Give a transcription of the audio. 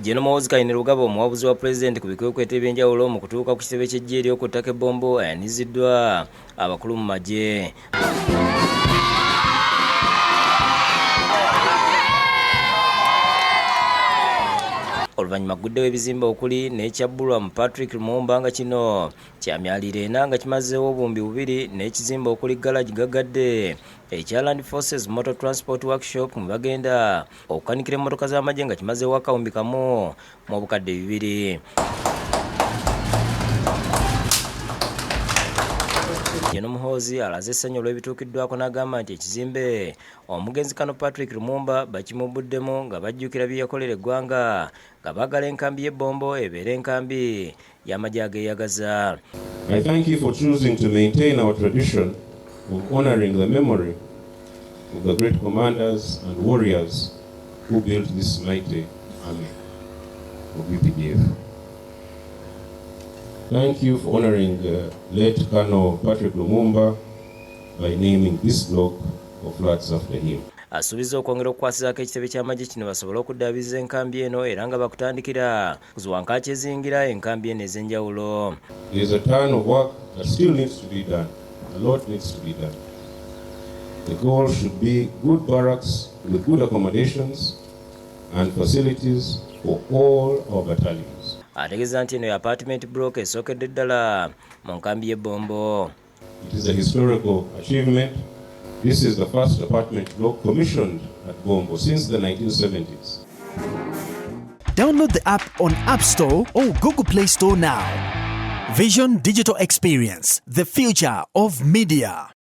Jeno Muhoozi Kayinirugaba omuwabuzi wa pulezidenti ku bikwekweto ebyenjawulo mu kutuuka ku kitebe ky'eggye ery'oku ttaka Bombo ayaniziddwa abakulu mu magye. Oluvannyuma agguddewo ebizimbe okuli n'ekyabbulwa mu Patrick Lumumba nga kino kyamyaliro ena nga kimazeewo obumbi bubiri n'ekizimbe okuli garage gagadde ekya Land Forces Motor Transport Workshop mwe bagenda okukanikira emmotoka z'amagye nga kimazeewo akawumbi kamu mu obukadde 2. Jeno Muhoozi alaze essanyu olw'ebituukiddwako n'agamba nti ekizimbe omugenzi kano Patrick Lumumba bakimubuddemu nga bajjukira bye yakolera eggwanga nga baagala enkambi y'e Bombo ebeere enkambi y'amagye ageeyagaza. I thank you for choosing to maintain our tradition of honoring the memory of the great commanders and warriors who built this mighty army of UPDF. Thank you for honoring late Colonel Patrick Lumumba by naming this block of flats after him. Asuubiza okwongera okukwasizaako ekitebe ky'amagye kino basobole okuddaabiza enkambi eno era nga bakutandikira ku wankaaki ezingira enkambi eno ez'enjawulo. There is a ton of work that still needs to be done. A lot needs to be done. The goal should be good barracks with good accommodations and facilities for all our battalions. Ategeeza nti eno ya apartment block esookedde ddala mu nkambi y'e Bombo. It is a historical achievement. This is the first apartment block commissioned at Bombo since the 1970s. Download the app on App Store or Google Play Store now. Vision Digital Experience, the future of media.